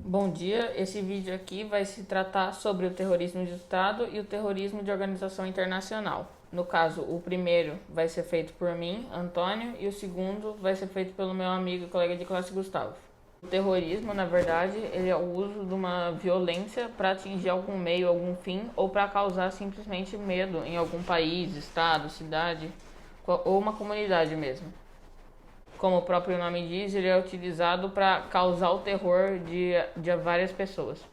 Bom dia, esse vídeo aqui vai se tratar sobre o terrorismo de Estado e o terrorismo de organização internacional. No caso, o primeiro vai ser feito por mim, Antônio, e o segundo vai ser feito pelo meu amigo e colega de classe, Gustavo. O terrorismo, na verdade, ele é o uso de uma violência para atingir algum meio, algum fim, ou para causar simplesmente medo em algum país, estado, cidade, ou uma comunidade mesmo. Como o próprio nome diz, ele é utilizado para causar o terror de várias pessoas.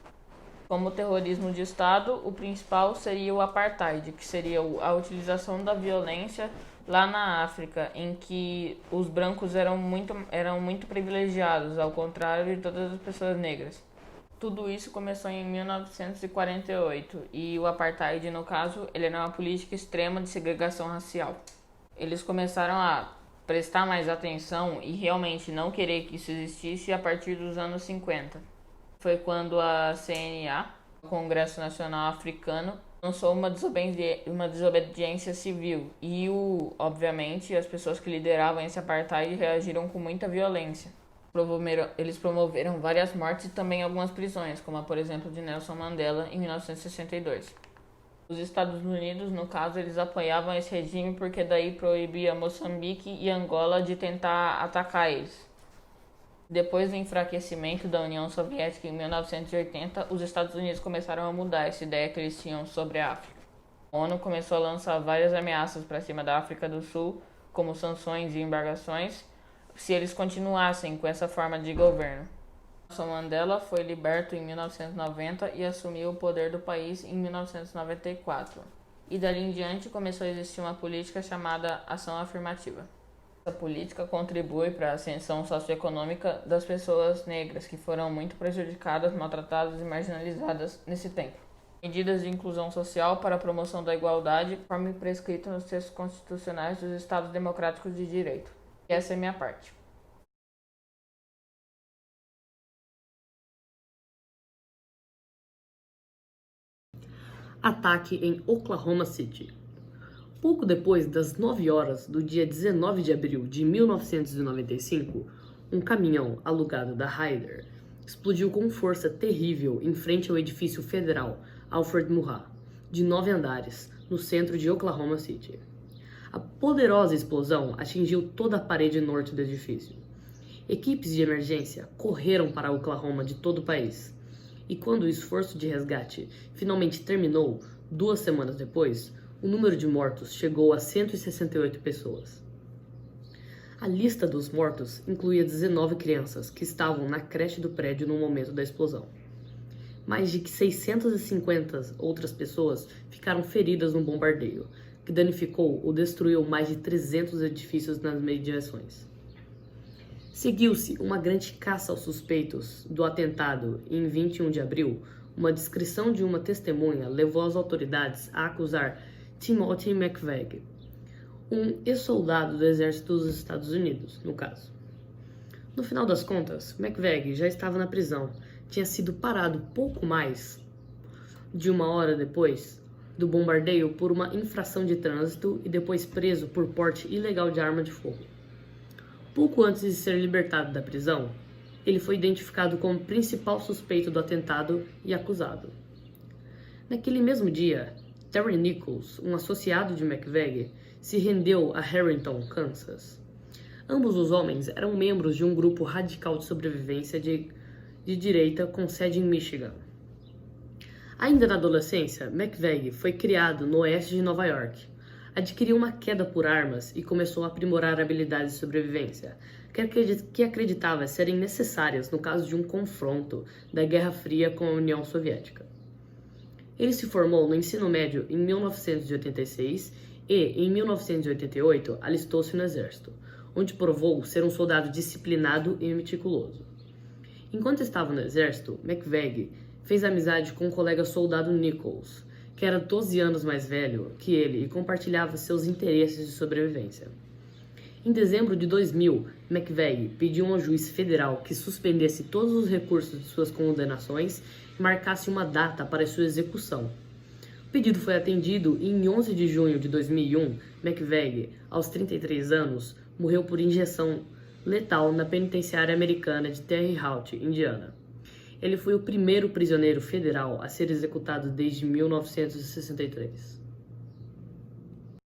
Como o terrorismo de Estado, o principal seria o apartheid, que seria a utilização da violência lá na África, em que os brancos eram muito privilegiados, ao contrário de todas as pessoas negras. Tudo isso começou em 1948 e o apartheid, no caso, ele era uma política extrema de segregação racial. Eles começaram a prestar mais atenção e realmente não querer que isso existisse a partir dos anos 50. Foi quando a CNA, o Congresso Nacional Africano, lançou uma desobediência civil e, obviamente, as pessoas que lideravam esse apartheid reagiram com muita violência. Eles promoveram várias mortes e também algumas prisões, como a, por exemplo, de Nelson Mandela em 1962. Os Estados Unidos, no caso, eles apoiavam esse regime porque daí proibia Moçambique e Angola de tentar atacar eles. Depois do enfraquecimento da União Soviética em 1980, os Estados Unidos começaram a mudar essa ideia que eles tinham sobre a África. A ONU começou a lançar várias ameaças para cima da África do Sul, como sanções e embargações, se eles continuassem com essa forma de governo. Nelson Mandela foi liberto em 1990 e assumiu o poder do país em 1994. E dali em diante começou a existir uma política chamada ação afirmativa. Essa política contribui para a ascensão socioeconômica das pessoas negras, que foram muito prejudicadas, maltratadas e marginalizadas nesse tempo. Medidas de inclusão social para a promoção da igualdade, conforme prescrito nos textos constitucionais dos Estados Democráticos de Direito. E essa é a minha parte. Ataque em Oklahoma City. Pouco depois das 9 horas do dia 19 de abril de 1995, um caminhão alugado da Ryder explodiu com força terrível em frente ao edifício federal Alfred Murrah, de 9 andares, no centro de Oklahoma City. A poderosa explosão atingiu toda a parede norte do edifício. Equipes de emergência correram para Oklahoma de todo o país. E quando o esforço de resgate finalmente terminou, 2 semanas depois, o número de mortos chegou a 168 pessoas. A lista dos mortos incluía 19 crianças que estavam na creche do prédio no momento da explosão. Mais de 650 outras pessoas ficaram feridas no bombardeio, que danificou ou destruiu mais de 300 edifícios nas mediações. Seguiu-se uma grande caça aos suspeitos do atentado e em 21 de abril, uma descrição de uma testemunha levou as autoridades a acusar Timothy McVeigh, um ex-soldado do exército dos Estados Unidos, no caso. No final das contas, McVeigh já estava na prisão, tinha sido parado pouco mais de uma hora depois do bombardeio por uma infração de trânsito e depois preso por porte ilegal de arma de fogo. Pouco antes de ser libertado da prisão, ele foi identificado como principal suspeito do atentado e acusado. Naquele mesmo dia, Terry Nichols, um associado de McVeigh, se rendeu a Harrington, Kansas. Ambos os homens eram membros de um grupo radical de sobrevivência de direita com sede em Michigan. Ainda na adolescência, McVeigh foi criado no oeste de Nova York. Adquiriu uma queda por armas e começou a aprimorar habilidades de sobrevivência, que acreditava serem necessárias no caso de um confronto da Guerra Fria com a União Soviética. Ele se formou no ensino médio em 1986 e, em 1988, alistou-se no Exército, onde provou ser um soldado disciplinado e meticuloso. Enquanto estava no Exército, McVeigh fez amizade com o colega soldado Nichols, que era 12 anos mais velho que ele e compartilhava seus interesses de sobrevivência. Em dezembro de 2000, McVeigh pediu a um juiz federal que suspendesse todos os recursos de suas condenações e marcasse uma data para sua execução. O pedido foi atendido e em 11 de junho de 2001, McVeigh, aos 33 anos, morreu por injeção letal na penitenciária americana de Terre Haute, Indiana. Ele foi o primeiro prisioneiro federal a ser executado desde 1963.